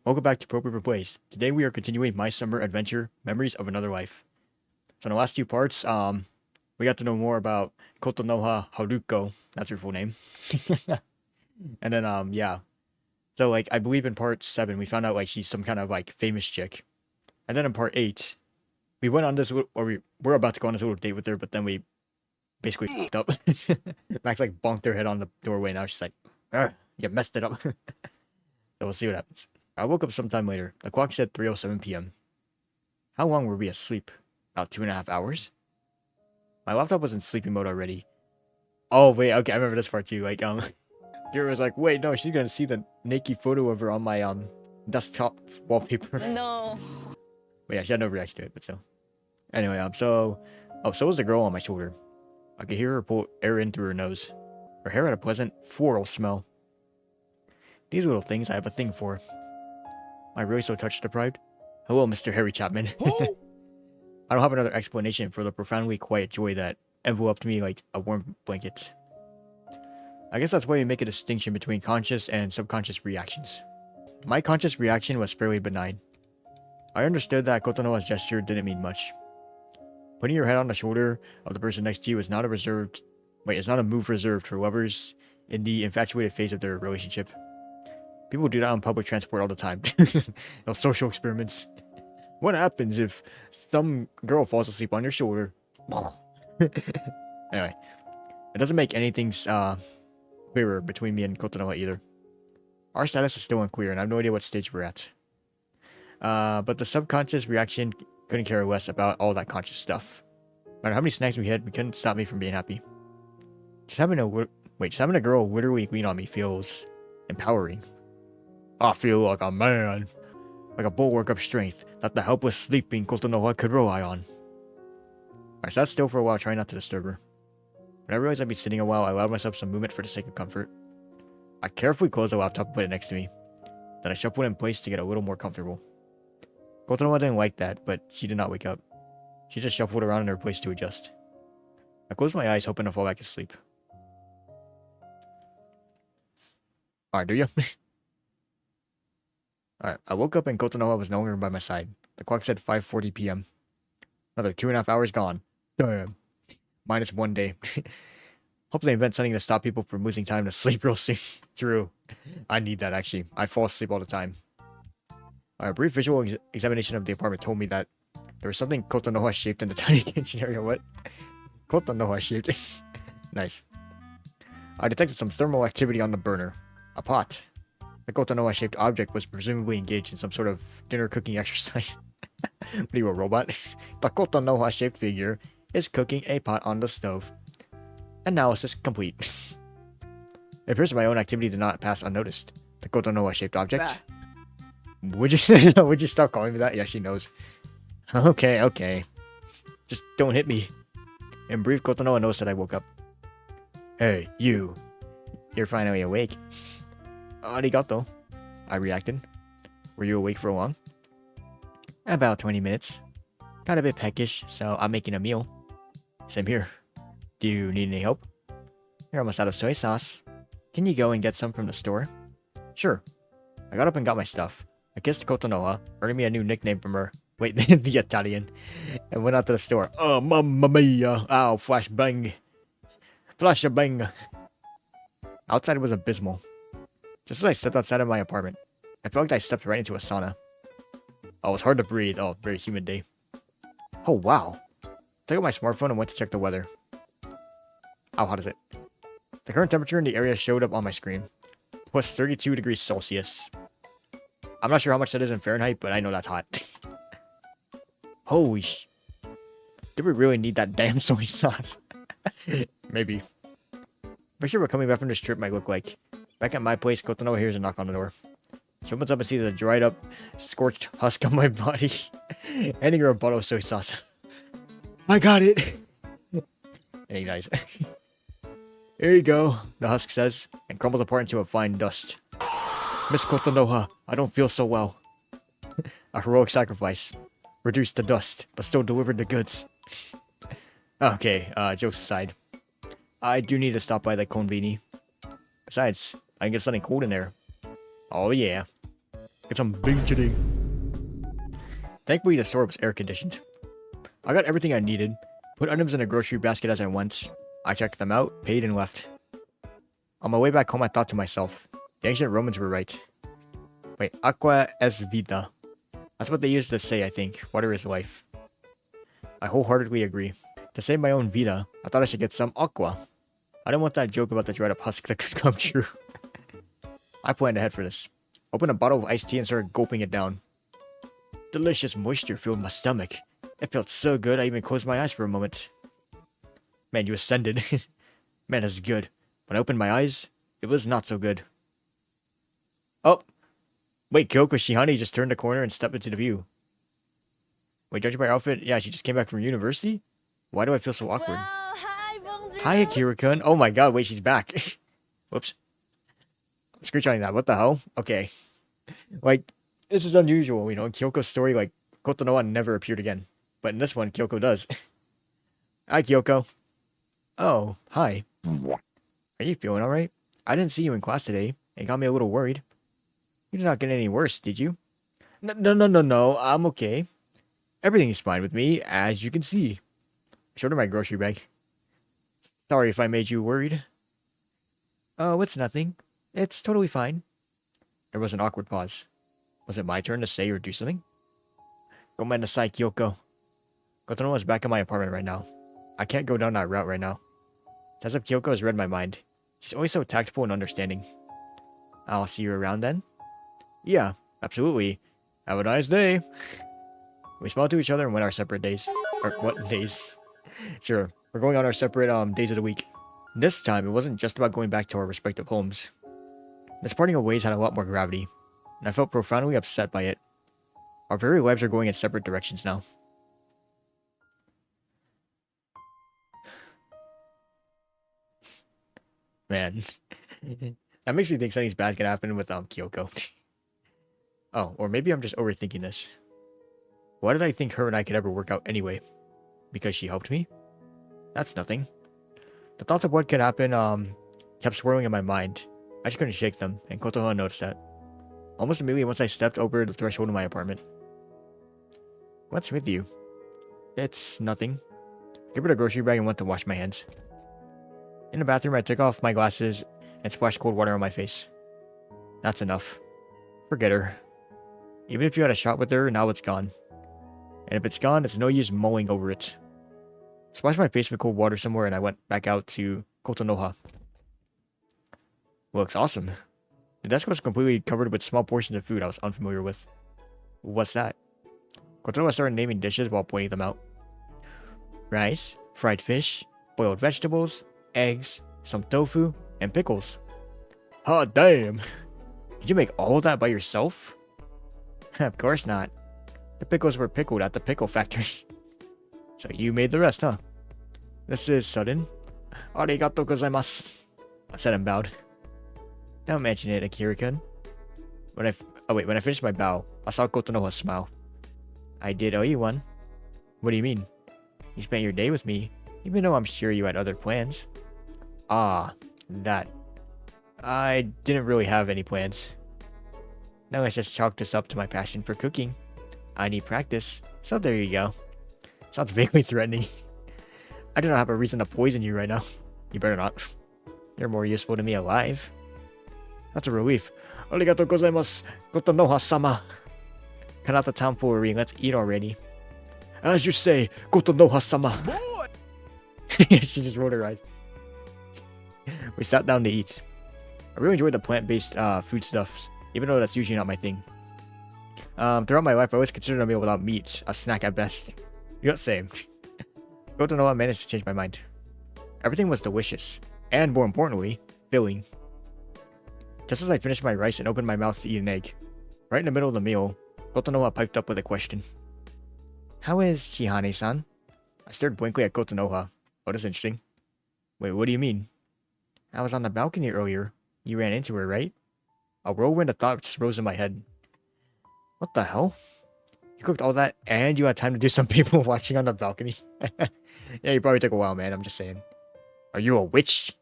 Welcome back to Appropriate Place. Today we are continuing my summer adventure, Memories of Another Life. So in the last two parts, we got to know more about Kotonoha Haruko. That's her full name. And then, yeah. So, like, I believe in part 7, we found out, like, she's some kind of, like, famous chick. And then in part 8, we went on this, or we were about to go on this little date with her, but then we basically f***ed up. Max, like, bonked her head on the doorway, and now she's like, you messed it up. So we'll see what happens. I woke up sometime later. The clock said 3:07 p.m. How long were we asleep? About 2.5 hours? My laptop was in sleeping mode already. Oh, wait, okay, I remember this part too. Like, Kira was like, wait, no, she's gonna see the naked photo of her on my, desktop wallpaper. No. But yeah, she had no reaction to it, but so. Anyway, so was the girl on my shoulder. I could hear her pull air in through her nose. Her hair had a pleasant floral smell. These little things I have a thing for. Am I really so touch deprived? Hello, Mr. Harry Chapman. I don't have another explanation for the profoundly quiet joy that enveloped me like a warm blanket. I guess that's why we make a distinction between conscious and subconscious reactions. My conscious reaction was fairly benign. I understood that Kotonoha's gesture didn't mean much. Putting your head on the shoulder of the person next to you is not a move reserved for lovers in the infatuated phase of their relationship. People do that on public transport all the time. Those social experiments. What happens if some girl falls asleep on your shoulder? Anyway, it doesn't make anything clearer between me and Kotonoha either. Our status is still unclear, and I have no idea what stage we're at. But the subconscious reaction couldn't care less about all that conscious stuff. No matter how many snacks we had, we couldn't stop me from being happy. Just having a girl literally lean on me feels empowering. I feel like a man, like a bulwark of strength that the helpless sleeping Kotonoha could rely on. I sat still for a while, trying not to disturb her. When I realized I'd be sitting a while, I allowed myself some movement for the sake of comfort. I carefully closed the laptop and put it next to me. Then I shuffled it in place to get a little more comfortable. Kotonoha didn't like that, but she did not wake up. She just shuffled around in her place to adjust. I closed my eyes, hoping to fall back asleep. Alright, do you? Alright, I woke up and Kotonoha was no longer by my side. The clock said 5:40 p.m. Another 2.5 hours gone. Damn. Minus 1 day. Hope they invent something to stop people from losing time to sleep real soon. True. I need that, actually. I fall asleep all the time. A brief visual examination of the apartment told me that there was something Kotonoha shaped in the tiny kitchen area. What? Kotonoha shaped. Nice. I detected some thermal activity on the burner. A pot. The Kotonoha shaped object was presumably engaged in some sort of dinner cooking exercise. What are you, a robot? The Kotonoha shaped figure is cooking a pot on the stove. Analysis complete. It appears that my own activity did not pass unnoticed. The Kotonoha shaped object. Would you stop calling me that? Yeah, she knows. Okay. Just don't hit me. In brief, Kotonoha noticed that I woke up. Hey, you. You're finally awake. Arigato. I reacted. Were you awake for long? About 20 minutes. Got a bit peckish, so I'm making a meal. Same here. Do you need any help? You're almost out of soy sauce. Can you go and get some from the store? Sure. I got up and got my stuff. I kissed Kotonoha, earning me a new nickname from her. Wait, the Italian. And went out to the store. Oh, mamma mia. Ow, flashbang. Flashbang. Outside was abysmal. Just as I stepped outside of my apartment, I felt like I stepped right into a sauna. Oh, it was hard to breathe. Oh, very humid day. Oh, wow. I took out my smartphone and went to check the weather. How hot is it? The current temperature in the area showed up on my screen. Plus 32 degrees Celsius. I'm not sure how much that is in Fahrenheit, but I know that's hot. Holy sh... Do we really need that damn soy sauce? Maybe. Picture what coming back from this trip might look like. Back at my place, Kotonoha hears a knock on the door. She opens up and sees a dried up, scorched husk on my body. Handing her a bottle of soy sauce. I got it! And he dies. Here you go, the husk says, and crumbles apart into a fine dust. Miss Kotonoha, I don't feel so well. A heroic sacrifice. Reduced to dust, but still delivered the goods. Okay, jokes aside. I do need to stop by the konbini. Besides, I can get something cold in there. Oh yeah. Get some bing chitting. Thankfully, the store was air conditioned. I got everything I needed, put items in a grocery basket as I went. I checked them out, paid, and left. On my way back home, I thought to myself, the ancient Romans were right. Wait, aqua es vida. That's what they used to say, I think. Water is life. I wholeheartedly agree. To save my own vida, I thought I should get some aqua. I didn't want that joke about the dried up husk that could come true. I planned ahead for this. Opened a bottle of iced tea and started gulping it down. Delicious moisture filled my stomach. It felt so good I even closed my eyes for a moment. Man, you ascended. Man, that's good. When I opened my eyes, it was not so good. Oh! Wait, Kyoko Shihane just turned the corner and stepped into the view. Wait, judging by her outfit, yeah, she just came back from university? Why do I feel so awkward? Well, hi, bonjour. Hi, Akira-kun. Oh my god, wait, she's back. Whoops. I'm screenshotting that. What the hell? Okay. Like, this is unusual, you know. In Kyoko's story, like, Kotonoha never appeared again. But in this one, Kyoko does. Hi, Kyoko. Oh, hi. Are you feeling alright? I didn't see you in class today. It got me a little worried. You did not get any worse, did you? No. I'm okay. Everything is fine with me, as you can see. I showed her my grocery bag. Sorry if I made you worried. Oh, it's nothing. It's totally fine. There was an awkward pause. Was it my turn to say or do something? Gomennasai, Kyoko. Kotonoha is back in my apartment right now. I can't go down that route right now. It's as if Kyoko has read my mind. She's always so tactful and understanding. I'll see you around then? Yeah, absolutely. Have a nice day. We smiled to each other and went our separate days. Or, what days? Sure, we're going on our separate days of the week. This time, it wasn't just about going back to our respective homes. This parting of ways had a lot more gravity, and I felt profoundly upset by it. Our very lives are going in separate directions now. Man. That makes me think something's bad's gonna happen with Kyoko. Oh, or maybe I'm just overthinking this. Why did I think her and I could ever work out anyway? Because she helped me? That's nothing. The thoughts of what could happen kept swirling in my mind. I just couldn't shake them, and Kotonoha noticed that. Almost immediately once I stepped over the threshold of my apartment. What's with you? It's nothing. I gave her the grocery bag and went to wash my hands. In the bathroom, I took off my glasses and splashed cold water on my face. That's enough. Forget her. Even if you had a shot with her, now it's gone. And if it's gone, it's no use mulling over it. Splashed my face with cold water somewhere and I went back out to Kotonoha. Looks awesome. The desk was completely covered with small portions of food I was unfamiliar with. What's that? Kotonoha started naming dishes while pointing them out. Rice, fried fish, boiled vegetables, eggs, some tofu, and pickles. Hot damn! Did you make all of that by yourself? Of course not. The pickles were pickled at the pickle factory. So you made the rest, huh? This is sudden. Arigatou gozaimasu. I said and bowed. Don't mention it, Akira-kun. When I finished my bow, I saw Kotonoha smile. I did owe you one. What do you mean? You spent your day with me, even though I'm sure you had other plans. Ah, that. I didn't really have any plans. Now let's just chalk this up to my passion for cooking. I need practice, so there you go. Sounds vaguely threatening. I do not have a reason to poison you right now. You better not. You're more useful to me alive. That's a relief. Arigatou gozaimasu, Kotonoha-sama. Cut out the tomfoolery, let's eat already. As you say, Kotonoha-sama. Boy! She just rolled her eyes. We sat down to eat. I really enjoyed the plant-based foodstuffs, even though that's usually not my thing. Throughout my life, I always considered a meal without meat a snack at best. You got same. Kotonoha managed to change my mind. Everything was delicious, and more importantly, filling. Just as I finished my rice and opened my mouth to eat an egg, right in the middle of the meal, Kotonoha piped up with a question. How is Shihane-san? I stared blankly at Kotonoha. Oh, that's interesting. Wait, what do you mean? I was on the balcony earlier. You ran into her, right? A whirlwind of thoughts rose in my head. What the hell? You cooked all that and you had time to do some people watching on the balcony? Yeah, you probably took a while, man. I'm just saying. Are you a witch?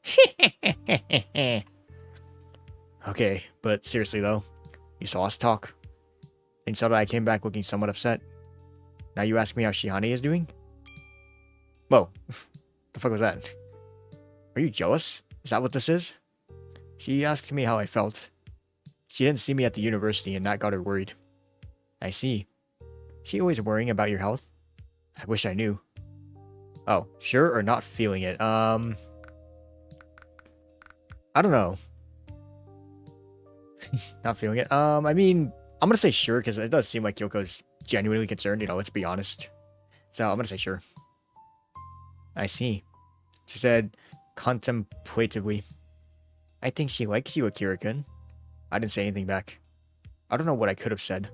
Okay, but seriously though, you saw us talk. Then you saw that I came back looking somewhat upset. Now you ask me how Shihane is doing? Whoa. The fuck was that? Are you jealous? Is that what this is? She asked me how I felt. She didn't see me at the university and that got her worried. I see. She always worrying about your health? I wish I knew. Oh, sure or not feeling it? I don't know. Not feeling it. I mean, I'm gonna say sure because it does seem like Kyoko's genuinely concerned, you know, let's be honest. So I'm gonna say sure. I see. She said contemplatively. I think she likes you, Akira-kun. I didn't say anything back. I don't know what I could have said.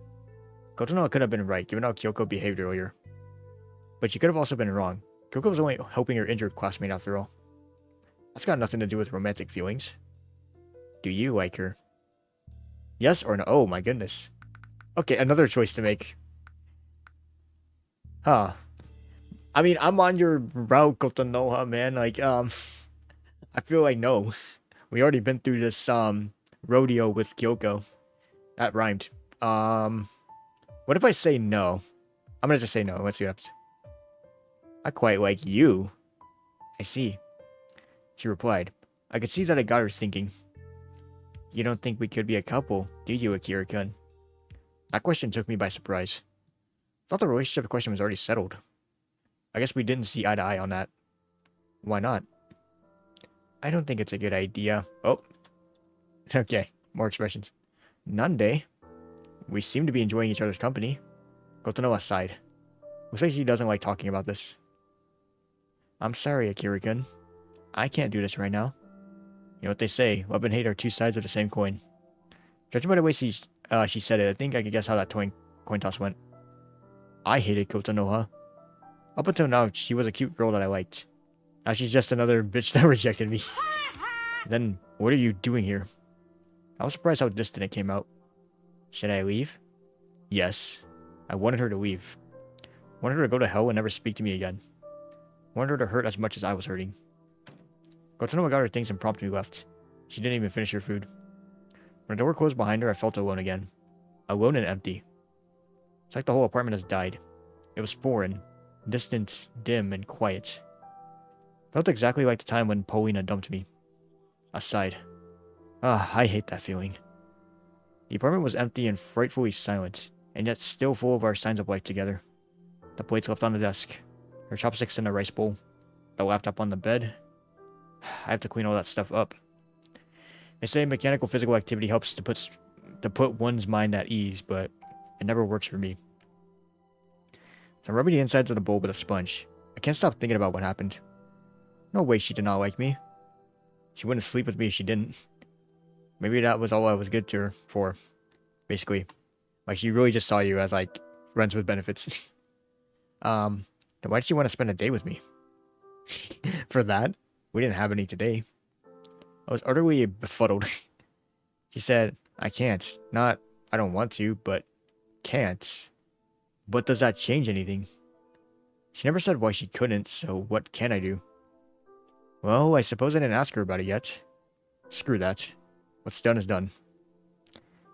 Kotonoha could have been right, given how Kyoko behaved earlier. But she could have also been wrong. Kyoko was only helping her injured classmate after all. That's got nothing to do with romantic feelings. Do you like her? Yes or no? Oh my goodness. Okay, another choice to make. Huh. I mean, I'm on your route, Kotonoha, man. Like, I feel like no. We already been through this, rodeo with Kyoko. That rhymed. What if I say no? I'm gonna just say no. Let's see what happens. I quite like you. I see. She replied. I could see that it got her thinking. You don't think we could be a couple, do you, Akira-kun? That question took me by surprise. I thought the relationship question was already settled. I guess we didn't see eye to eye on that. Why not? I don't think it's a good idea. Oh. Okay, more expressions. Nande. We seem to be enjoying each other's company. Kotonoha sighed. Looks like she doesn't like talking about this. I'm sorry, Akira-kun. I can't do this right now. You know what they say, love and hate are two sides of the same coin. Judging by the way she said it, I think I could guess how that coin toss went. I hated Kotonoha. Up until now, she was a cute girl that I liked. Now she's just another bitch that rejected me. Then, what are you doing here? I was surprised how distant it came out. Should I leave? Yes. I wanted her to leave. Wanted her to go to hell and never speak to me again. Wanted her to hurt as much as I was hurting. Kotonoha got her things and promptly left. She didn't even finish her food. When the door closed behind her, I felt alone again. Alone and empty. It's like the whole apartment has died. It was foreign, distant, dim, and quiet. Felt exactly like the time when Paulina dumped me. I sighed. I hate that feeling. The apartment was empty and frightfully silent, and yet still full of our signs of life together. The plates left on the desk, her chopsticks in a rice bowl, the laptop on the bed. I have to clean all that stuff up. They say mechanical physical activity helps to put one's mind at ease, but it never works for me. So I'm rubbing the insides of the bowl with a sponge. I can't stop thinking about what happened. No way she did not like me. She wouldn't sleep with me if she didn't. Maybe that was all I was good to her for. Basically. Like, she really just saw you as, like, friends with benefits. Then why did she want to spend a day with me? For that? We didn't have any today. I was utterly befuddled. She said, I can't. Not, I don't want to, but can't. But does that change anything? She never said why she couldn't, so what can I do? Well, I suppose I didn't ask her about it yet. Screw that. What's done is done.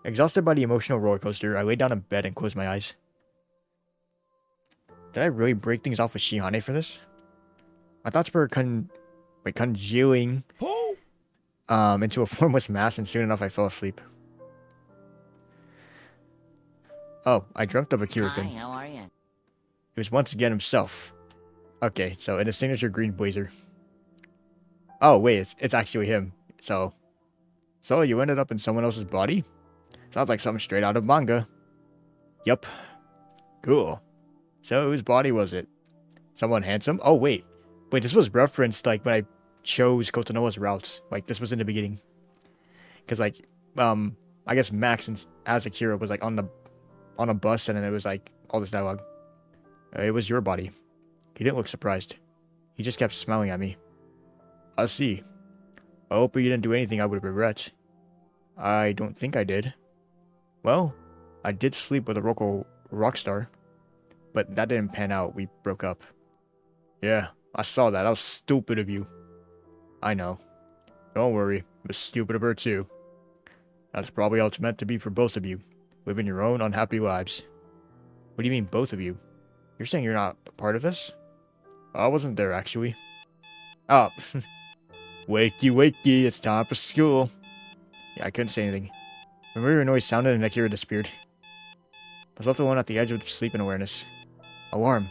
Exhausted by the emotional roller coaster, I lay down in bed and closed my eyes. Did I really break things off with Shihane for this? My thoughts were congealing into a formless mass, and soon enough I fell asleep. Oh, I dreamt of Akira-kun. Hi, how are you? He was once again himself. Okay, so in his signature green blazer. Oh, wait, it's actually him. So you ended up in someone else's body? Sounds like something straight out of manga. Yup. Cool. So whose body was it? Someone handsome? Oh, wait. Wait, this was referenced, like, when I chose Kotonoha's routes. Like, this was in the beginning. Because, like, I guess Max as Akira was, like, on a bus, and then it was, like, all this dialogue. It was your body. He didn't look surprised. He just kept smiling at me. I see. I hope you didn't do anything I would regret. I don't think I did. Well, I did sleep with a local rock star. But that didn't pan out. We broke up. Yeah, I saw that. That was stupid of you. I know. Don't worry. It was stupid of her too. That's probably how it's meant to be for both of you. living your own unhappy lives. What do you mean, both of you? You're saying you're not a part of this? I wasn't there, actually. Oh. Wakey, wakey, it's time for school. Yeah, I couldn't say anything. The mirror noise sounded and Akira disappeared. I was left alone at the edge of sleeping awareness. Alarm.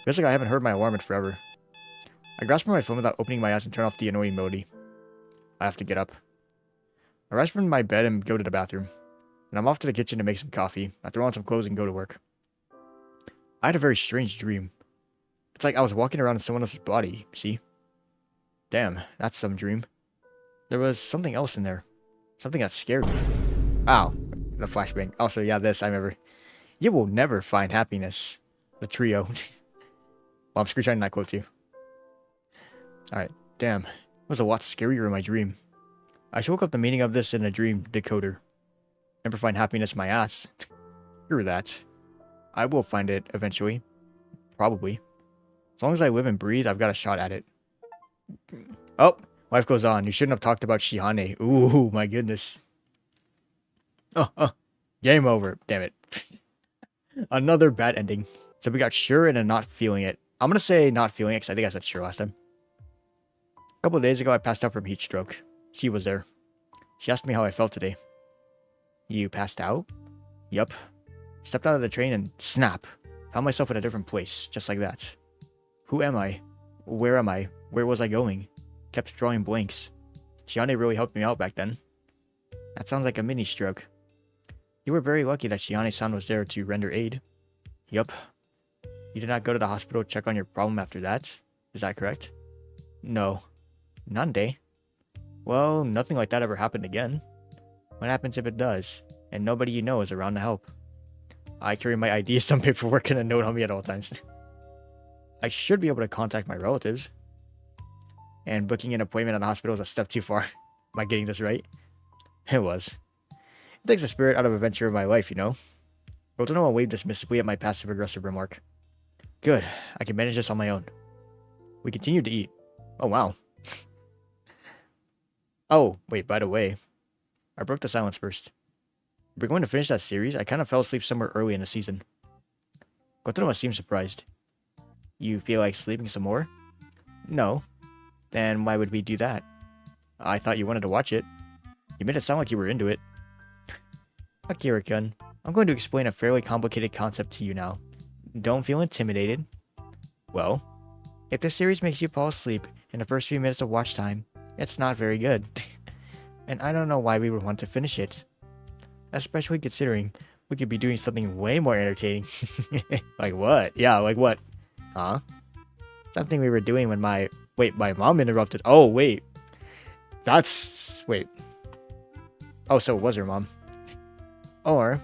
Feels like I haven't heard my alarm in forever. I grasped for my phone without opening my eyes and turned off the annoying melody. I have to get up. I rise from my bed and go to the bathroom. And I'm off to the kitchen to make some coffee. I throw on some clothes and go to work. I had a very strange dream. It's like I was walking around in someone else's body, see? Damn, that's some dream. There was something else in there. Something that scared me. Ow, the flashbang. Also, yeah, this, I remember. You will never find happiness. The trio. Well, I'm screenshotting that quote too. Alright, damn. It was a lot scarier in my dream. I should look up the meaning of this in a dream decoder. Never find happiness in my ass. Screw that. I will find it eventually. Probably. As long as I live and breathe, I've got a shot at it. Oh, life goes on. You shouldn't have talked about Shihane. Ooh, my goodness. Game over. Damn it. Another bad ending. So we got sure and a not feeling it. I'm going to say not feeling it because I think I said sure last time. A couple of days ago, I passed out from heat stroke. She was there. She asked me how I felt today. You passed out? Yup. Stepped out of the train and snap. Found myself in a different place, just like that. Who am I? Where am I? Where was I going? Kept drawing blanks. Shihane really helped me out back then. That sounds like a mini stroke. You were very lucky that Shihane-san was there to render aid. Yup. You did not go to the hospital to check on your problem after that? Is that correct? No. Nande? Well, nothing like that ever happened again. What happens if it does, and nobody you know is around to help? I carry my ID, some paperwork, and a note on me at all times. I should be able to contact my relatives. And booking an appointment at a hospital is a step too far. Am I getting this right? It was. It takes the spirit out of adventure of my life, you know? Kotonoha waved dismissively at my passive-aggressive remark. Good, I can manage this on my own. We continued to eat. Oh, wow. Oh, wait, by the way. I broke the silence first. If we're going to finish that series, I kind of fell asleep somewhere early in the season. Kotonoha seemed surprised. You feel like sleeping some more? No. Then why would we do that? I thought you wanted to watch it. You made it sound like you were into it. Akira-kun, I'm going to explain a fairly complicated concept to you now. Don't feel intimidated. Well, if this series makes you fall asleep in the first few minutes of watch time, it's not very good. And I don't know why we would want to finish it. Especially considering we could be doing something way more entertaining. Like what? Yeah, like what? Huh? Something we were doing when my mom interrupted. Oh, wait. Wait. Oh, so it was her mom. Or,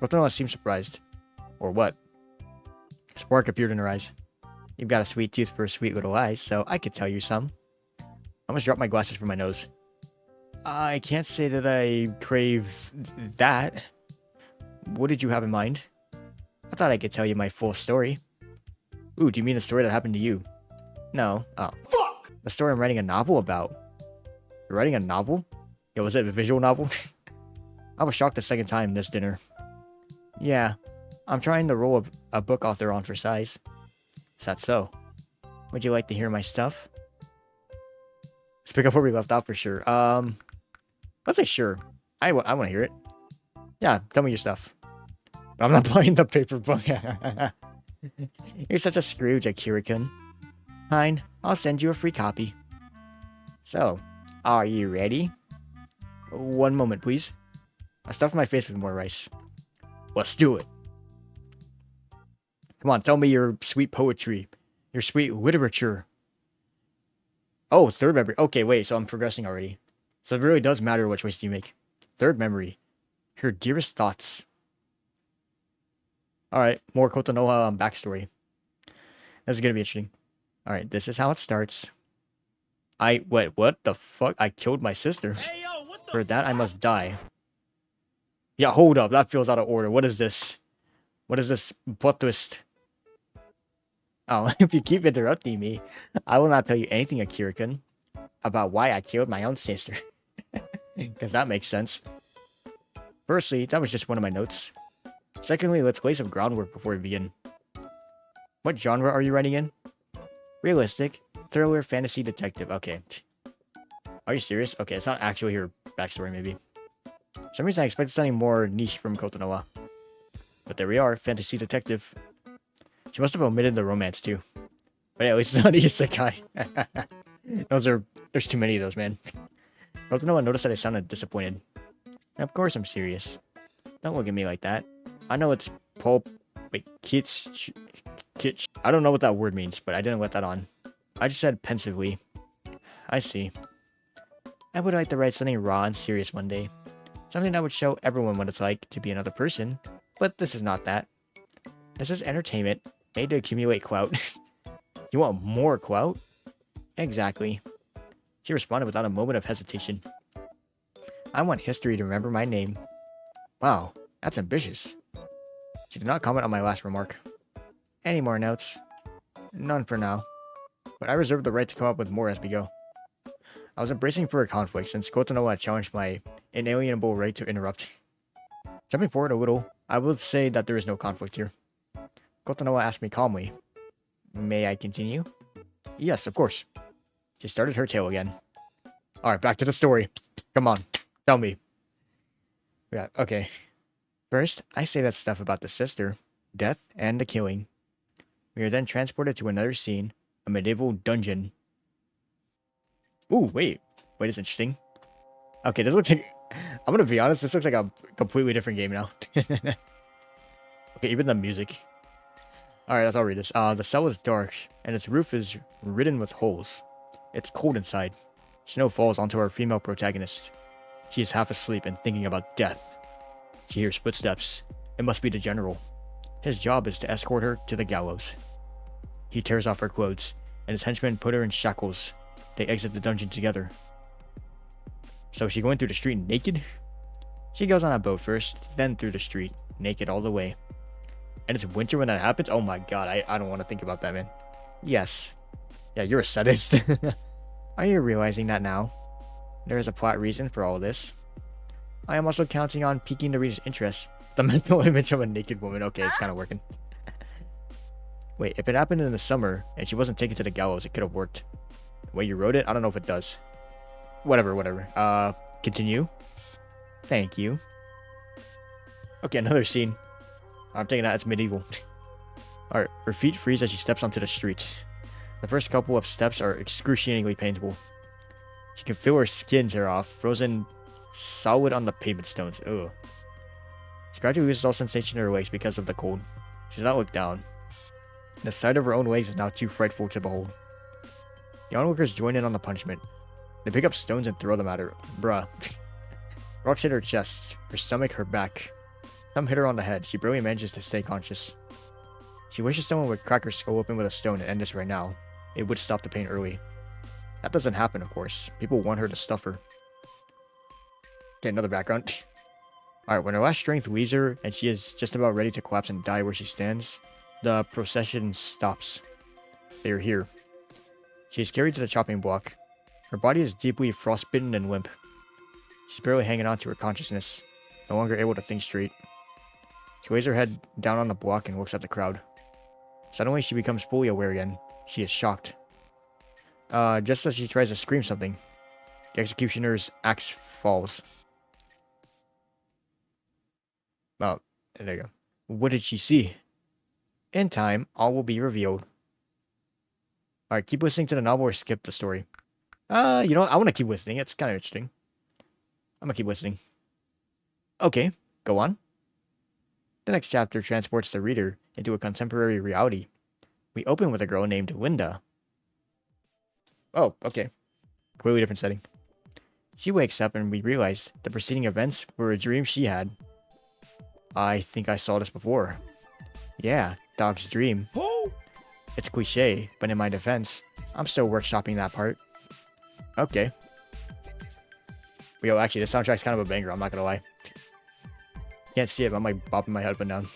Kotonoha seemed surprised. Or what? A spark appeared in her eyes. You've got a sweet tooth for sweet little eyes, so I could tell you some. I almost dropped my glasses from my nose. I can't say that I crave that. What did you have in mind? I thought I could tell you my full story. Ooh, do you mean the story that happened to you? No. Oh. Fuck! The story I'm writing a novel about. You're writing a novel? Yo, was it a visual novel? I was shocked the second time this dinner. Yeah, I'm trying the role of a book author on for size. Is that so? Would you like to hear my stuff? Let's pick up where we left off for sure. Let's say sure. I want to hear it. Yeah, tell me your stuff. But I'm not buying the paper book. You're such a Scrooge, Akira-kun. Fine, I'll send you a free copy. So, are you ready? One moment, please. I stuffed my face with more rice. Let's do it. Come on, tell me your sweet poetry. Your sweet literature. Oh, third memory. Okay, wait, so I'm progressing already. So it really does matter what choice you make. Third memory. Your dearest thoughts. Alright, more Kotonoha backstory. This is gonna be interesting. Alright, this is how it starts. What the fuck? I killed my sister. Hey, yo, for that, I must die. Yeah, hold up. That feels out of order. What is this? What is this plot twist? Oh, if you keep interrupting me, I will not tell you anything, Akira-kun, about why I killed my own sister. Because that makes sense. Firstly, that was just one of my notes. Secondly, let's lay some groundwork before we begin. What genre are you writing in? Realistic, thriller, fantasy, detective. Okay. Are you serious? Okay, it's not actually her backstory, maybe. For some reason, I expected something more niche from Kotonoha. But there we are, fantasy detective. She must have omitted the romance, too. But yeah, at least it's not isekai. There's too many of those, man. Kotonoha noticed that I sounded disappointed. And of course I'm serious. Don't look at me like that. I know it's pulp... Wait, kitsch... I don't know what that word means, but I didn't let that on. I just said pensively. I see. I would like to write something raw and serious one day. Something that would show everyone what it's like to be another person. But this is not that. This is entertainment, made to accumulate clout. You want more clout? Exactly. She responded without a moment of hesitation. I want history to remember my name. Wow, that's ambitious. She did not comment on my last remark. Any more notes? None for now. But I reserve the right to come up with more as we go. I was embracing for a conflict since Kotonoha challenged my inalienable right to interrupt. Jumping forward a little, I will say that there is no conflict here. Kotonoha asked me calmly, "May I continue?" Yes, of course. She started her tale again. Alright, back to the story. Come on, tell me. Yeah, okay. First, I say that stuff about the sister, death, and the killing. We are then transported to another scene, a medieval dungeon. Ooh, wait, it's interesting. Okay, this looks like... I'm gonna be honest, this looks like a completely different game now. Okay, even the music. Alright, I'll read this. The cell is dark, and its roof is ridden with holes. It's cold inside. Snow falls onto our female protagonist. She is half asleep and thinking about death. She hears footsteps. It must be the general. His job is to escort her to the gallows. He tears off her clothes, and his henchmen put her in shackles. They exit the dungeon together. So is she going through the street naked? She goes on a boat first, then through the street, naked all the way. And it's winter when that happens? Oh my god, I don't want to think about that, man. Yes. Yeah, you're a sadist. Are you realizing that now? There is a plot reason for all this. I am also counting on piquing the reader's interest. The mental image of a naked woman. Okay, it's kind of working. Wait, if it happened in the summer and she wasn't taken to the gallows, it could have worked. The way you wrote it, I don't know if it does. Whatever. Continue. Thank you. Okay, another scene. I'm taking that as medieval. Alright, her feet freeze as she steps onto the streets. The first couple of steps are excruciatingly painful. She can feel her skin tear off, frozen solid on the pavement stones. Ugh. She gradually loses all sensation in her legs because of the cold. She does not look down. The sight of her own legs is now too frightful to behold. The onlookers join in on the punishment. They pick up stones and throw them at her. Bruh. Rocks hit her chest, her stomach, her back. Some hit her on the head. She barely manages to stay conscious. She wishes someone would crack her skull open with a stone and end this right now. It would stop the pain early. That doesn't happen, of course. People want her to stuff her. Okay, another background. Alright, when her last strength leaves her and she is just about ready to collapse and die where she stands, the procession stops. They are here. She is carried to the chopping block. Her body is deeply frostbitten and limp. She's barely hanging on to her consciousness, no longer able to think straight. She lays her head down on the block and looks at the crowd. Suddenly, she becomes fully aware again. She is shocked. Just as she tries to scream something, the executioner's axe falls. Oh, there you go. What did she see? In time, all will be revealed. Alright, keep listening to the novel or skip the story. You know what? I want to keep listening. It's kind of interesting. I'm gonna keep listening. Okay, go on. The next chapter transports the reader into a contemporary reality. We open with a girl named Linda. Oh, okay. Completely different setting. She wakes up and we realize the preceding events were a dream she had. I think I saw this before. Yeah, dog's dream. It's cliche, but in my defense, I'm still workshopping that part. Okay. Yo, actually, the soundtrack's kind of a banger, I'm not gonna lie. Can't see it, but I'm like bopping my head up and down.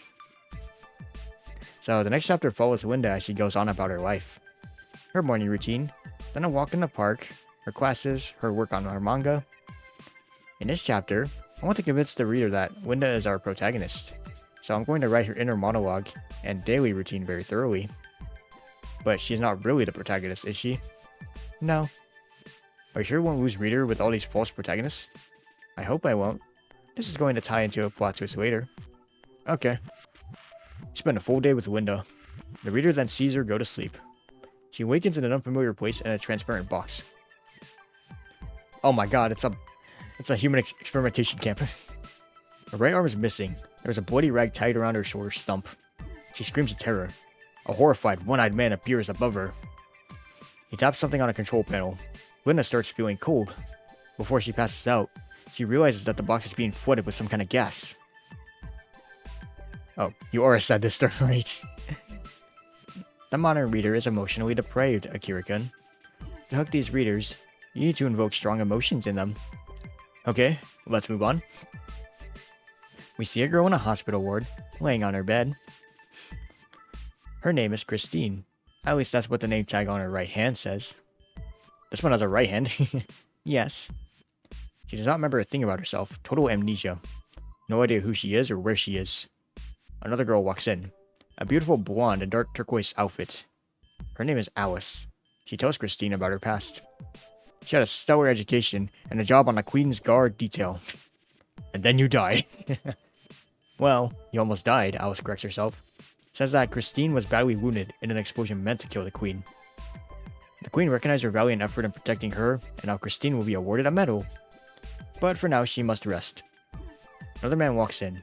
So, the next chapter follows Linda as she goes on about her life. Her morning routine, then a walk in the park, her classes, her work on her manga. In this chapter, I want to convince the reader that Winda is our protagonist, so I'm going to write her inner monologue and daily routine very thoroughly. But she's not really the protagonist, is she? No. Are you sure we won't lose reader with all these false protagonists? I hope I won't. This is going to tie into a plot twist later. Okay. Spend a full day with Winda. The reader then sees her go to sleep. She awakens in an unfamiliar place in a transparent box. Oh my god, it's a human experimentation camp. Her right arm is missing. There's a bloody rag tied around her shoulder stump. She screams in terror. A horrified, one-eyed man appears above her. He taps something on a control panel. Linda starts feeling cold. Before she passes out, she realizes that the box is being flooded with some kind of gas. Oh, you already said this, right? The modern reader is emotionally depraved, Akira-kun. To hook these readers, you need to invoke strong emotions in them. Okay, let's move on. We see a girl in a hospital ward, laying on her bed. Her name is Christine. At least that's what the name tag on her right hand says. This one has a right hand. Yes. She does not remember a thing about herself. Total amnesia. No idea who she is or where she is. Another girl walks in. A beautiful blonde in dark turquoise outfit. Her name is Alice. She tells Christine about her past. She had a stellar education and a job on the Queen's Guard detail. And then you died. Well, you almost died, Alice corrects herself. Says that Christine was badly wounded in an explosion meant to kill the Queen. The Queen recognized her valiant effort in protecting her, and now Christine will be awarded a medal. But for now, she must rest. Another man walks in.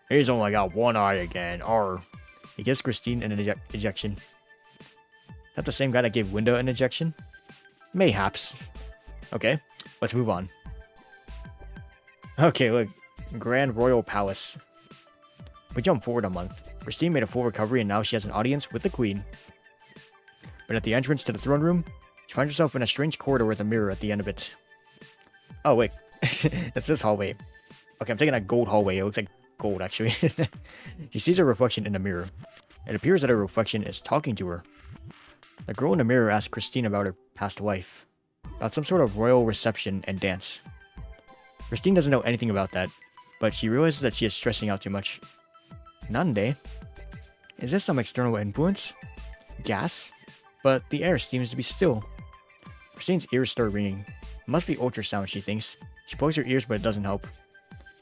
He's only got one eye again, arr. He gives Christine an injection. Is that the same guy that gave Winda an injection? Mayhaps. Okay, let's move on. Okay, look. Grand Royal Palace. We jump forward a month. Christine made a full recovery and now she has an audience with the Queen. But at the entrance to the throne room, she finds herself in a strange corridor with a mirror at the end of it. Oh, wait. It's this hallway. Okay, I'm taking a gold hallway. It looks like gold, actually. She sees her reflection in the mirror. It appears that her reflection is talking to her. The girl in the mirror asks Christine about her past life. About some sort of royal reception and dance. Christine doesn't know anything about that, but she realizes that she is stressing out too much. Nande? Is this some external influence? Gas? But the air seems to be still. Christine's ears start ringing. It must be ultrasound, she thinks. She plugs her ears, but it doesn't help.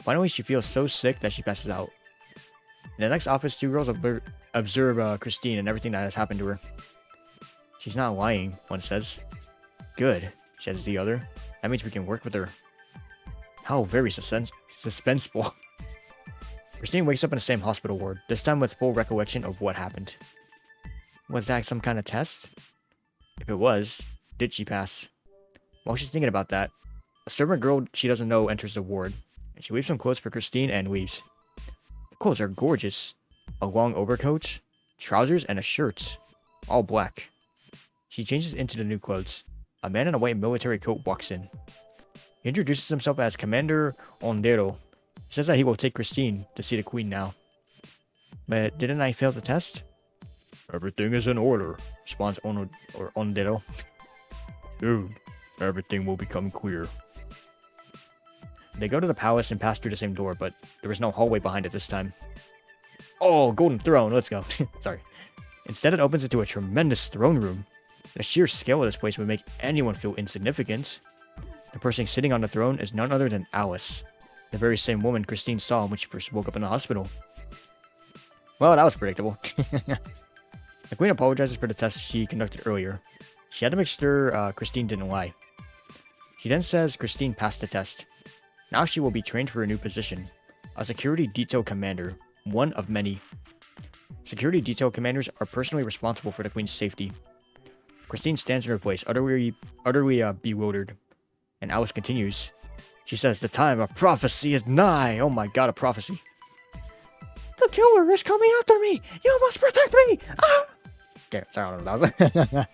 Finally, she feels so sick that she passes out. In the next office, two girls observe Christine and everything that has happened to her. She's not lying, one says. Good, says the other. That means we can work with her. How very suspenseful. Christine wakes up in the same hospital ward, this time with full recollection of what happened. Was that some kind of test? If it was, did she pass? While she's thinking about that, a servant girl she doesn't know enters the ward, and she leaves some clothes for Christine and leaves. The clothes are gorgeous. A long overcoat, trousers, and a shirt. All black. She changes into the new clothes. A man in a white military coat walks in. He introduces himself as Commander Ondero. He says that he will take Christine to see the Queen now. But didn't I fail the test? Everything is in order, responds Ondero. Soon, everything will become clear. They go to the palace and pass through the same door, but there was no hallway behind it this time. Oh, golden throne, let's go. Sorry. Instead, it opens into a tremendous throne room. The sheer scale of this place would make anyone feel insignificant. The person sitting on the throne is none other than Alice, the very same woman Christine saw when she first woke up in the hospital. Well, that was predictable. The Queen apologizes for the test she conducted earlier. She had to make sure Christine didn't lie. She then says Christine passed the test. Now she will be trained for a new position, a security detail commander, one of many. Security detail commanders are personally responsible for the Queen's safety. Christine stands in her place, utterly bewildered. And Alice continues. She says, the time of prophecy is nigh. Oh my god, a prophecy. The killer is coming after me. You must protect me. Ah! Okay, sorry, I don't know what that was.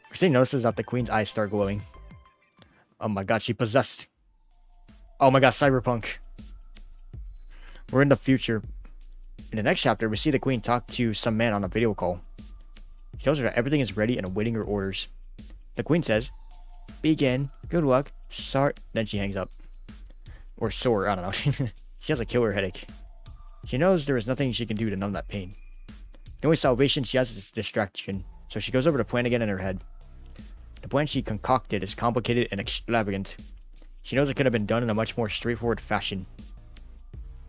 Christine notices that the Queen's eyes start glowing. Oh my god, she possessed. Oh my god, cyberpunk. We're in the future. In the next chapter, we see the Queen talk to some man on a video call. He tells her that everything is ready and awaiting her orders. The Queen says, begin, good luck, sorry. Then she hangs up. Or sore, I don't know. She has a killer headache. She knows there is nothing she can do to numb that pain. The only salvation she has is distraction, so she goes over the plan again in her head. The plan she concocted is complicated and extravagant. She knows it could have been done in a much more straightforward fashion.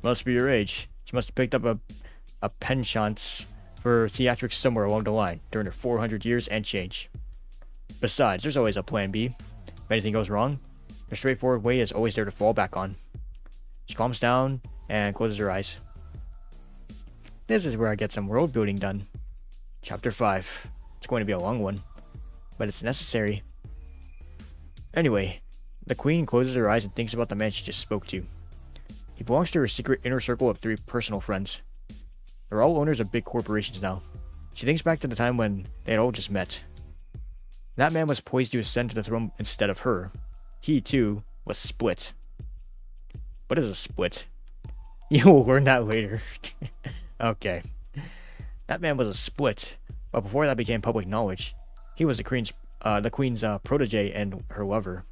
Must be your age. She must have picked up a penchant for theatrics somewhere along the line during her 400 years and change. Besides, there's always a plan B. If anything goes wrong, the straightforward way is always there to fall back on. She calms down and closes her eyes. This is where I get some world building done. Chapter 5. It's going to be a long one, but it's necessary. Anyway, the queen closes her eyes and thinks about the man she just spoke to. He belongs to her secret inner circle of 3 personal friends. They're all owners of big corporations now. She thinks back to the time when they had all just met. That man was poised to ascend to the throne instead of her. He, too, was split. What is a split? You will learn that later. Okay. That man was a split, but before that became public knowledge, he was the queen's protege and her lover.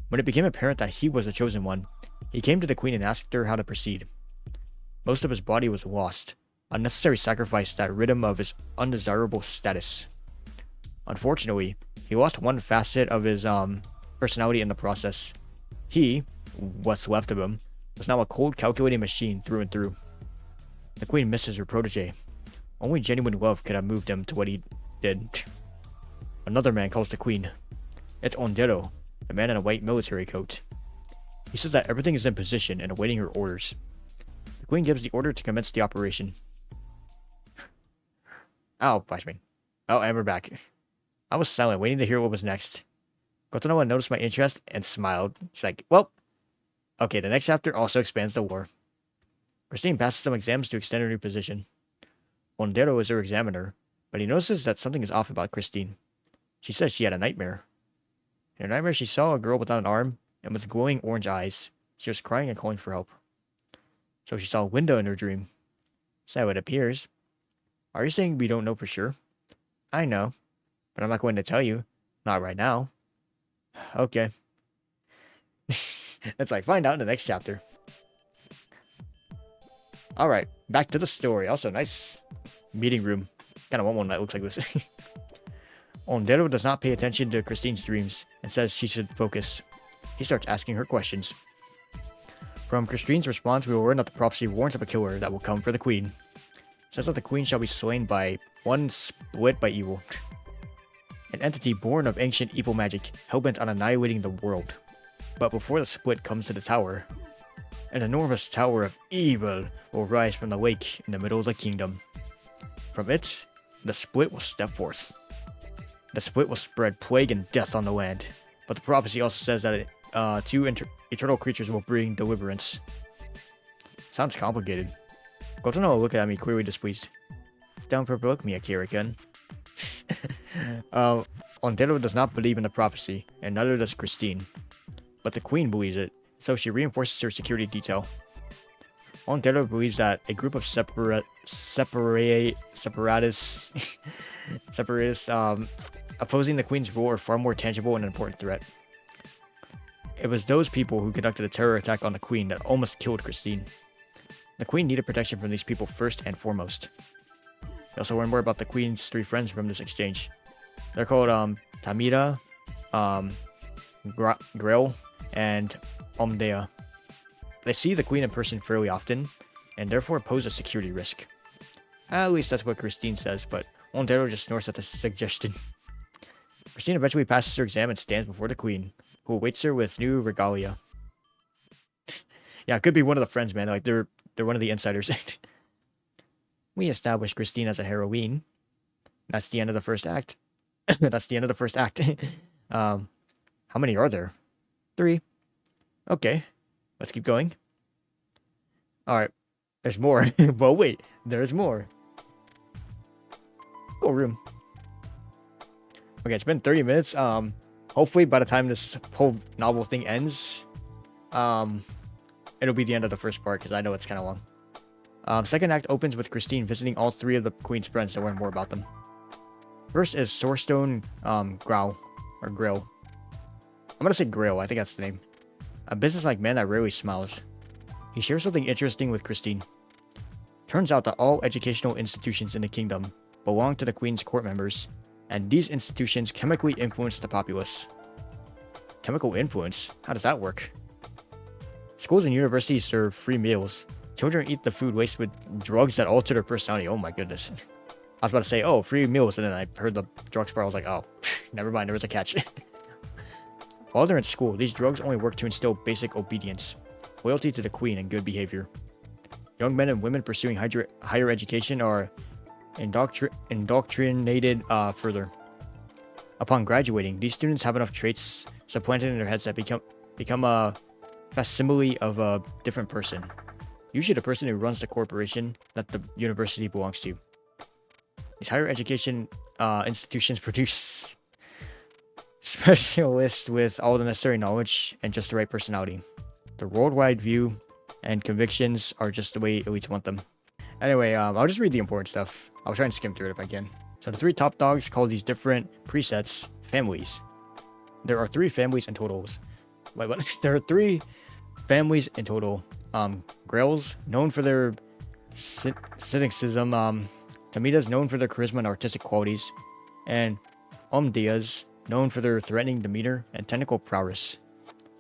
When it became apparent that he was the chosen one, he came to the queen and asked her how to proceed. Most of his body was lost, a necessary sacrifice that rid him of his undesirable status. Unfortunately, he lost one facet of his personality in the process. He, what's left of him, was now a cold, calculating machine through and through. The queen misses her protege. Only genuine love could have moved him to what he did. Another man calls the queen. It's Ondero, the man in a white military coat. He says that everything is in position and awaiting her orders. The queen gives the order to commence the operation. Ow, flashbang. Oh, and we're back. I was silent, waiting to hear what was next. Kotonoha noticed my interest and smiled. She's like, well, okay, the next chapter also expands the war. Christine passes some exams to extend her new position. Ondero is her examiner, but he notices that something is off about Christine. She says she had a nightmare. In her nightmare, she saw a girl without an arm and with glowing orange eyes. She was crying and calling for help. So she saw a window in her dream. So it appears. Are you saying we don't know for sure? I know, but I'm not going to tell you. Not right now. Okay. Let's find out in the next chapter. Alright, back to the story. Also, nice meeting room. Kind of want one that looks like this. Ondero does not pay attention to Christine's dreams and says she should focus. He starts asking her questions. From Christine's response, we will learn that the prophecy warns of a killer that will come for the queen. It says that the queen shall be slain by one split by evil. An entity born of ancient evil magic, hellbent on annihilating the world. But before the split comes to the tower, an enormous tower of evil will rise from the wake in the middle of the kingdom. From it, the split will step forth. The split will spread plague and death on the land, but the prophecy also says that 2 eternal creatures will bring deliverance. Sounds complicated. Kotonoha looked at me, clearly displeased. Don't provoke me, Akira-kun. Ondero does not believe in the prophecy, and neither does Christine. But the queen believes it, so she reinforces her security detail. Ondero believes that a group of separatists opposing the queen's rule are far more tangible and an important threat. It was those people who conducted a terror attack on the queen that almost killed Christine. The queen needed protection from these people first and foremost. We also learn more about the queen's 3 friends from this exchange. They're called Tamira, Grail, and Omdea. They see the queen in person fairly often, and therefore pose a security risk. At least that's what Christine says, but Ondero just snorts at the suggestion. Christine eventually passes her exam and stands before the queen, who awaits her with new regalia. Yeah, it could be one of the friends, man. They're one of the insiders. We established Christine as a heroine. That's the end of the first act. That's the end of the first act. How many are there? 3. Okay, let's keep going. Alright, there's more. Well, wait, there's more. Cool room. Okay, it's been 30 minutes. Hopefully by the time this whole novel thing ends, it'll be the end of the first part, because I know it's kind of long. Second act opens with Christine visiting all 3 of the queen's friends to learn more about them. First is Sorestone Grail, or Grail. I'm gonna say Grail, I think that's the name. A businesslike man that rarely smiles. He shares something interesting with Christine. Turns out that all educational institutions in the kingdom belong to the Queen's court members, and these institutions chemically influence the populace. Chemical influence? How does that work? Schools and universities serve free meals. Children eat the food laced with drugs that alter their personality. Oh my goodness. I was about to say, oh, free meals, and then I heard the drugs part. I was like, oh, never mind, there was a catch. While they're in school, these drugs only work to instill basic obedience, loyalty to the Queen, and good behavior. Young men and women pursuing higher education are indoctrinated further. Upon graduating, these students have enough traits supplanted in their heads that become a facsimile of a different person. Usually the person who runs the corporation that the university belongs to. These higher education institutions produce specialists with all the necessary knowledge and just the right personality. Their worldwide view and convictions are just the way elites want them. Anyway, I'll just read the important stuff. I'll try and skim through it if I can. So the 3 top dogs call these different presets families. There are 3 families in total. Wait, what? There are 3 families in total. Grails, known for their cynicism. Tamidas, known for their charisma and artistic qualities. And Omdeas, known for their threatening demeanor and technical prowess.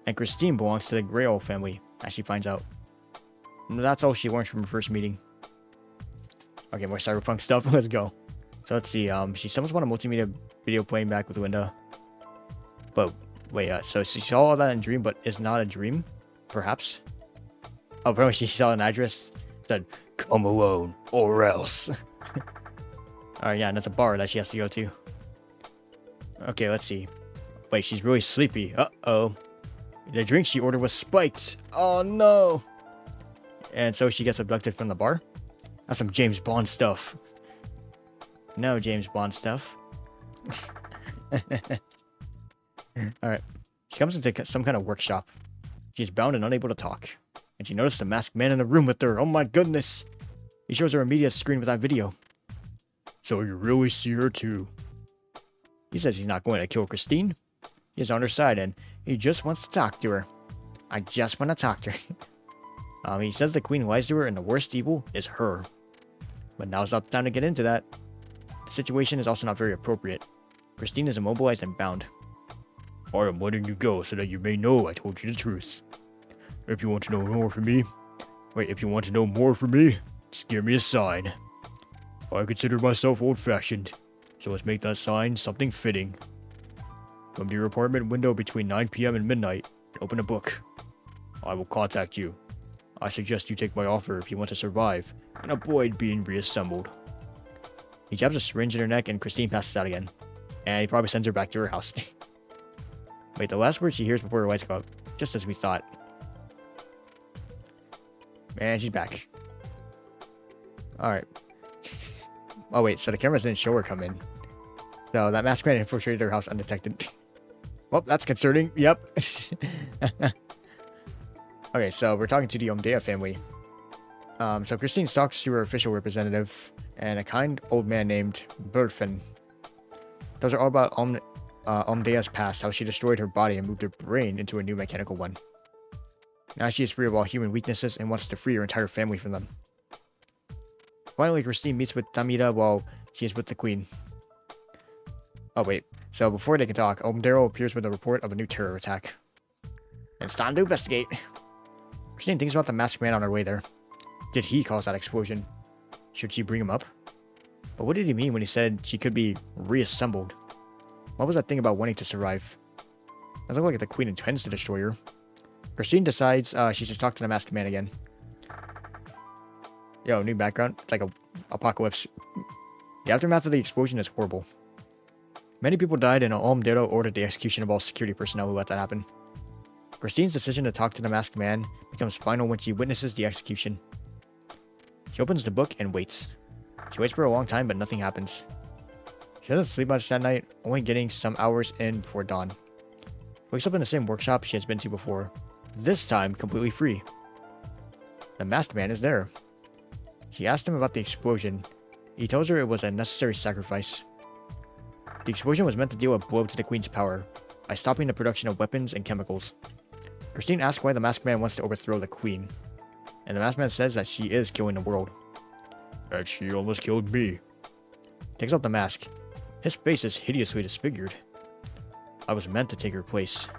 And Christine belongs to the Grail family, as she finds out. And that's all she learns from her first meeting. Okay, more cyberpunk stuff. Let's go. So let's see. She summons one a multimedia video playing back with Linda. But wait, so she saw all that in a dream, but it's not a dream? Perhaps? Oh, apparently she saw an address that said, "Come alone, or else." Alright, yeah, and that's a bar that she has to go to. Okay, let's see. Wait, she's really sleepy. Uh-oh. The drink she ordered was spiked. Oh, no. And so she gets abducted from the bar? That's some James Bond stuff. No James Bond stuff. Alright. She comes into some kind of workshop. She's bound and unable to talk. And she noticed the masked man in the room with her. Oh my goodness. He shows her a media screen with that video. So you really see her too. He says he's not going to kill Christine. He's on her side and he just wants to talk to her. I just want to talk to her. He says the Queen lies to her and the worst evil is her. But now's not the time to get into that. The situation is also not very appropriate. Christine is immobilized and bound. I am letting you go so that you may know I told you the truth. If you want to know more from me, just give me a sign. I consider myself old-fashioned, so let's make that sign something fitting. Come to your apartment window between 9 p.m. and midnight and open a book. I will contact you. I suggest you take my offer if you want to survive and avoid being reassembled. He jabs a syringe in her neck and Christine passes out again. And he probably sends her back to her house. Wait, the last word she hears before her lights go up. Just as we thought. And she's back. Alright. Oh wait, so the cameras didn't show her come in. So that masked man infiltrated her house undetected. Well, that's concerning. Yep. Okay, so we're talking to the Omdea family. So Christine talks to her official representative and a kind old man named Burfen. Those are all about Omdea's past, how she destroyed her body and moved her brain into a new mechanical one. Now she is free of all human weaknesses and wants to free her entire family from them. Finally, Christine meets with Tamida while she is with the Queen. Oh wait, so before they can talk, Omdero appears with a report of a new terror attack. And it's time to investigate. Christine thinks about the masked man on her way there. Did he cause that explosion? Should she bring him up? But what did he mean when he said she could be reassembled? What was that thing about wanting to survive? It doesn't look like the Queen intends to destroy her. Christine decides she should talk to the masked man again. Yo, new background. It's like a apocalypse. The aftermath of the explosion is horrible. Many people died and Omdero ordered the execution of all security personnel who let that happen. Christine's decision to talk to the masked man becomes final when she witnesses the execution. She opens the book and waits. She waits for a long time, but nothing happens. She doesn't sleep much that night, only getting some hours in before dawn. Wakes up in the same workshop she has been to before, this time completely free. The masked man is there. She asked him about the explosion. He tells her it was a necessary sacrifice. The explosion was meant to deal a blow to the Queen's power by stopping the production of weapons and chemicals. Christine asks why the masked man wants to overthrow the queen. And the masked man says that she is killing the world. That she almost killed me. Takes off the mask. His face is hideously disfigured. I was meant to take her place.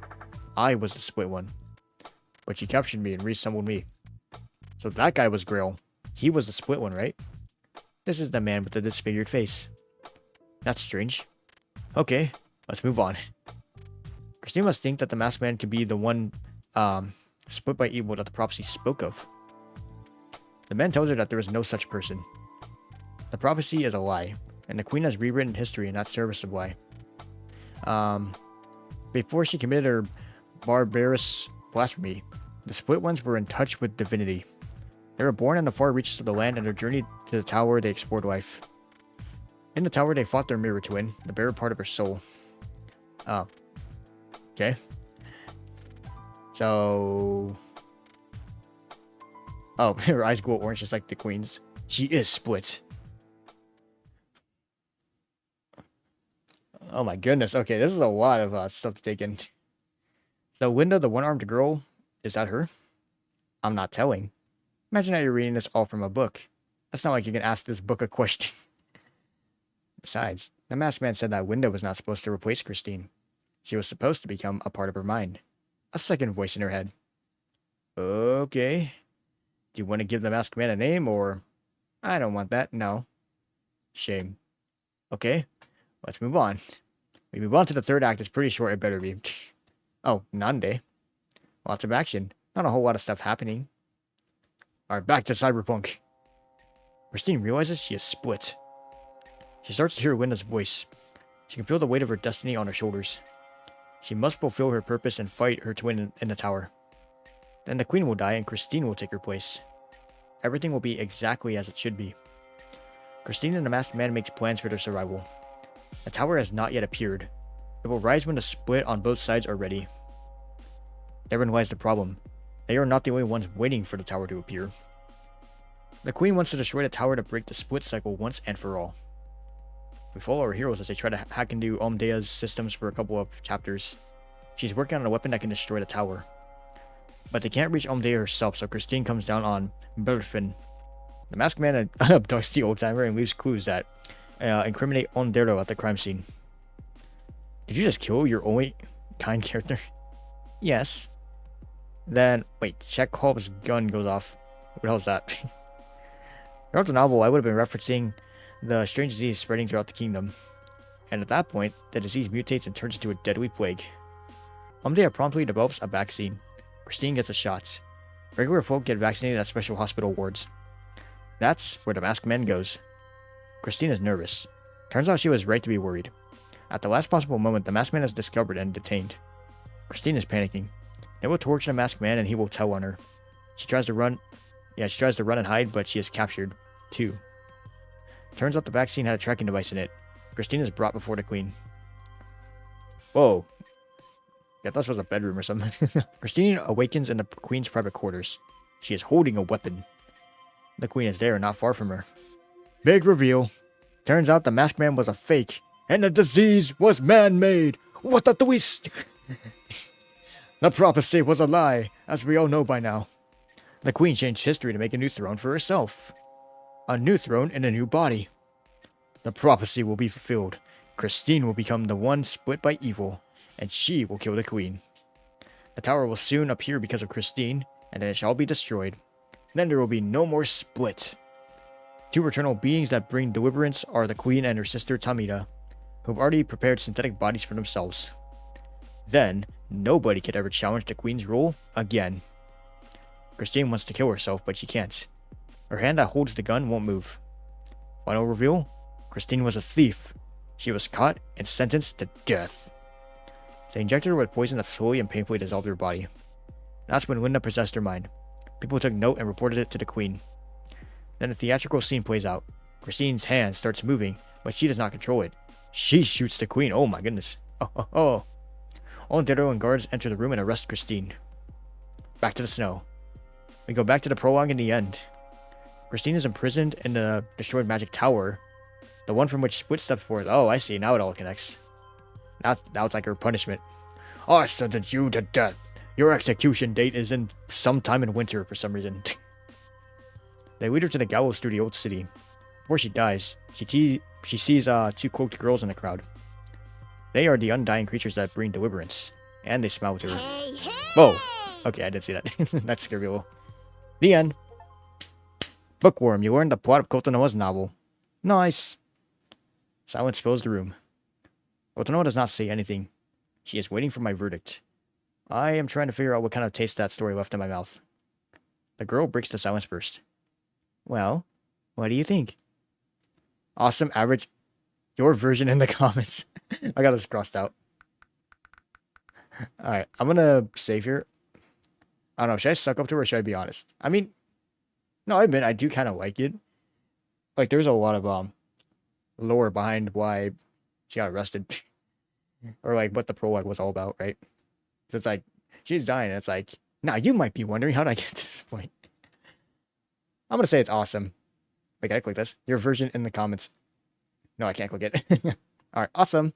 I was the split one. But she captured me and reassembled me. So that guy was Grail. He was the split one, right? This is the man with the disfigured face. That's strange. Okay, let's move on. Christine must think that the masked man could be the one split by evil that the prophecy spoke of. The man tells her that there is no such person. The prophecy is a lie, and the queen has rewritten history in that service of lie. Before she committed her barbarous blasphemy, the split ones were in touch with divinity. They were born in the far reaches of the land, and their journey to the tower they explored life. In the tower, they fought their mirror twin, the bearer part of her soul. Oh. Okay. So... Oh, her eyes glow orange just like the queen's. She is split. Oh my goodness. Okay, this is a lot of stuff to take in. So Linda, the one-armed girl, is that her? I'm not telling. Imagine that you're reading this all from a book. That's not like you can ask this book a question. Besides, the masked man said that Linda was not supposed to replace Christine. She was supposed to become a part of her mind. A second voice in her head. Okay. Do you want to give the masked man a name, or... I don't want that, no. Shame. Okay, let's move on. We move on to the third act. It's pretty short, it better be. Oh, Nande. Lots of action. Not a whole lot of stuff happening. Alright, back to Cyberpunk. Christine realizes she is split. She starts to hear Linda's voice. She can feel the weight of her destiny on her shoulders. She must fulfill her purpose and fight her twin in the tower. Then the queen will die and Christine will take her place. Everything will be exactly as it should be. Christine and the masked man makes plans for their survival. The tower has not yet appeared. It will rise when the split on both sides are ready. Therein lies the problem. They are not the only ones waiting for the tower to appear. The queen wants to destroy the tower to break the split cycle once and for all. We follow our heroes as they try to hack into Omdea's systems for a couple of chapters. She's working on a weapon that can destroy the tower. But they can't reach Omdea herself, so Christine comes down on Berfin. The masked man abducts the old-timer and leaves clues that incriminate Ondero at the crime scene. Did you just kill your only kind character? Yes. Then, wait, Chekhov's gun goes off. What the hell is that? Throughout the novel, I would have been referencing the strange disease spreading throughout the kingdom. And at that point, the disease mutates and turns into a deadly plague. Omdea promptly develops a vaccine. Christine gets the shots. Regular folk get vaccinated at special hospital wards. That's where the masked man goes. Christine is nervous. Turns out she was right to be worried. At the last possible moment, the masked man is discovered and detained. Christine is panicking. They will torture the masked man and he will tell on her. She tries to run. She tries to run and hide, but she is captured, too. Turns out the vaccine had a tracking device in it. Christine is brought before the queen. Whoa. Yeah, this was a bedroom or something. Christine awakens in the queen's private quarters. She is holding a weapon. The queen is there, not far from her. Big reveal. Turns out the masked man was a fake, and the disease was man-made. What a twist! The prophecy was a lie, as we all know by now. The queen changed history to make a new throne for herself. A new throne in a new body. The prophecy will be fulfilled. Christine will become the one split by evil, and she will kill the queen. The tower will soon appear because of Christine, and then it shall be destroyed. Then there will be no more split. Two eternal beings that bring deliverance are the queen and her sister Tamida, who have already prepared synthetic bodies for themselves. Then, nobody can ever challenge the queen's rule again. Christine wants to kill herself, but she can't. Her hand that holds the gun won't move. Final reveal? Christine was a thief. She was caught and sentenced to death. They injected her with poison that slowly and painfully dissolved her body. That's when Linda possessed her mind. People took note and reported it to the queen. Then a theatrical scene plays out. Christine's hand starts moving, but she does not control it. She shoots the queen. Oh my goodness. Oh. All Ondero and guards enter the room and arrest Christine. Back to the snow. We go back to the prologue in the end. Christine is imprisoned in the destroyed magic tower. The one from which Split steps forth. Oh, I see. Now it all connects. Now it's like her punishment. I sentenced you to death. Your execution date is in sometime in winter for some reason. They lead her to the gallows through the old city. Before she dies, she sees two cloaked girls in the crowd. They are the undying creatures that bring deliverance, and they smile to her. Hey, hey! Whoa! Okay, I did see that. That's scary. The end. Bookworm, you learned the plot of Kotonoha's novel. Nice. Silence fills the room. Kotonoha does not say anything. She is waiting for my verdict. I am trying to figure out what kind of taste that story left in my mouth. The girl breaks the silence first. Well, what do you think? Awesome, average. Your version in the comments. I got this crossed out. Alright, I'm gonna save here. I don't know, should I suck up to her or should I be honest? I mean, no, I admit I do kind of like it. Like, there's a lot of lore behind why she got arrested. Or like what the prologue was all about, right? So it's like, she's dying, and it's like, now you might be wondering how did I get to this point? I'm gonna say it's awesome. Wait, can I click this? Your version in the comments. No, I can't click it. Alright, awesome.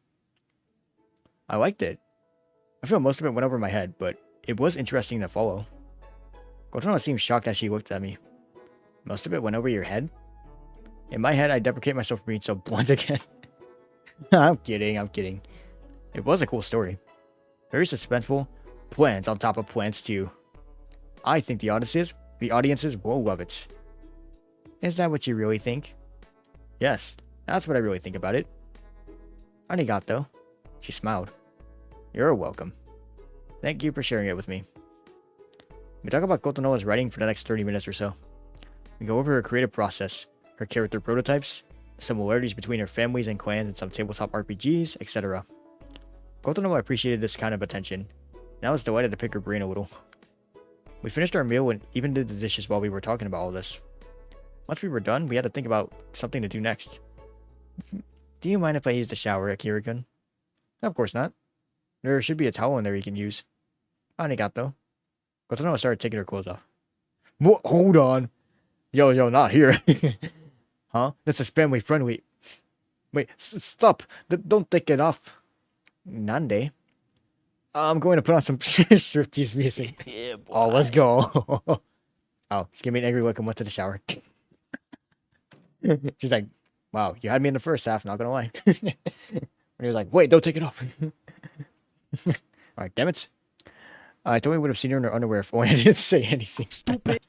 I liked it. I feel most of it went over my head, but it was interesting to follow. Kotonoha seemed shocked as she looked at me. Most of it went over your head? In my head, I deprecate myself for being so blunt again. I'm kidding. It was a cool story. Very suspenseful. Plans on top of plans too. I think the audiences will love it. Is that what you really think? Yes, that's what I really think about it. Arigato. She smiled. You're welcome. Thank you for sharing it with me. We talk about Kotonoha's writing for the next 30 minutes or so. We go over her creative process, her character prototypes, similarities between her families and clans and some tabletop RPGs, etc. Kotonoha appreciated this kind of attention, and I was delighted to pick her brain a little. We finished our meal and even did the dishes while we were talking about all this. Once we were done, we had to think about something to do next. Do you mind if I use the shower, Akira-kun? Of course not. There should be a towel in there you can use. Arigato. Kotonoha started taking her clothes off. What? Hold on. Yo, not here. Huh? This is family friendly. Wait, stop. Don't take it off. Nande? I'm going to put on some striptease music. Yeah, boy. Oh, let's go. Oh, she's giving me an angry look and went to the shower. She's like, wow, you had me in the first half, not gonna lie. When he was like, wait, don't take it off. Alright, damn it. I totally would have seen her in her underwear if only I didn't say anything. Stupid.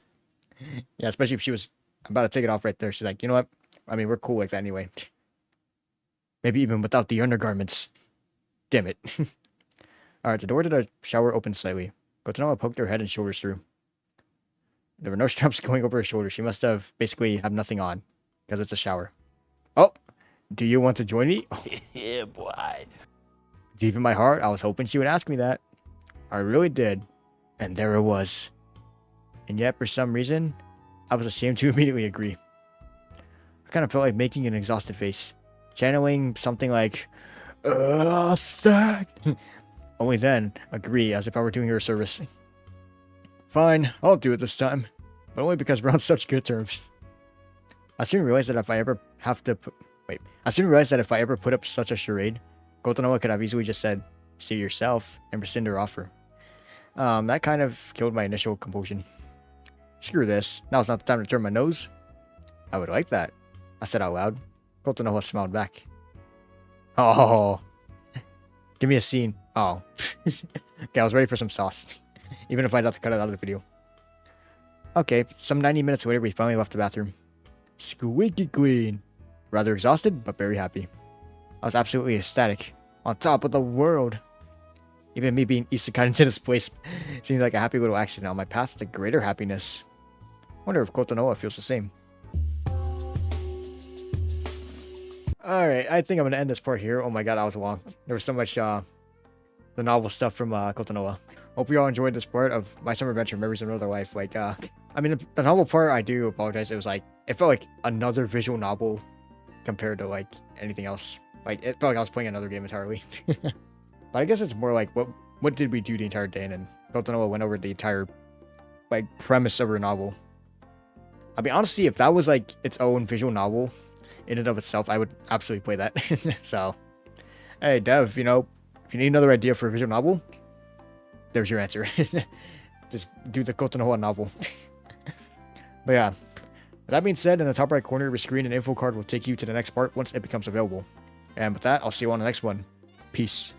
Yeah, especially if she was about to take it off right there. She's like, you know what? I mean, we're cool like that anyway. Maybe even without the undergarments. Damn it. Alright, the door to the shower opened slightly. Kotonoha poked her head and shoulders through. There were no straps going over her shoulders. She must have basically have nothing on. Because it's a shower. Oh! Do you want to join me? Oh. Yeah, boy. Deep in my heart, I was hoping she would ask me that. I really did. And there it was. And yet, for some reason, I was ashamed to immediately agree. I kind of felt like making an exhausted face. Channeling something like, suck. Only then, agree as if I were doing her a service. Fine, I'll do it this time. But only because we're on such good terms. I soon realized that if I ever put up such a charade, Kotonoha could have easily just said, see yourself, and rescind her offer. That kind of killed my initial composure. Screw this. Now's not the time to turn my nose. I would like that, I said out loud. Kotonoha smiled back. Oh. Give me a scene. Oh. Okay, I was ready for some sauce. Even if I had to cut it out of the video. Okay, some 90 minutes later, we finally left the bathroom. Squeaky clean. Rather exhausted, but very happy. I was absolutely ecstatic. On top of the world. Even me being isekai into this place seems like a happy little accident on my path to greater happiness. Wonder if Kotonoha feels the same. Alright, I think I'm gonna end this part here. Oh my god, that was long. There was so much the novel stuff from Kotonoha. Hope you all enjoyed this part of my summer adventure, Memories of Another Life. Like, I mean, the novel part, I do apologize. It was like, it felt like another visual novel compared to like anything else. Like, it felt like I was playing another game entirely. But I guess it's more like, what did we do the entire day? And then Kotonoha went over the entire, like, premise of her novel. I mean, honestly, if that was like its own visual novel in and of itself, I would absolutely play that. So, hey, Dev, you know, if you need another idea for a visual novel, there's your answer. Just do the Kotonoha novel. But yeah. With that being said, in the top right corner of your screen, an info card will take you to the next part once it becomes available. And with that, I'll see you on the next one. Peace.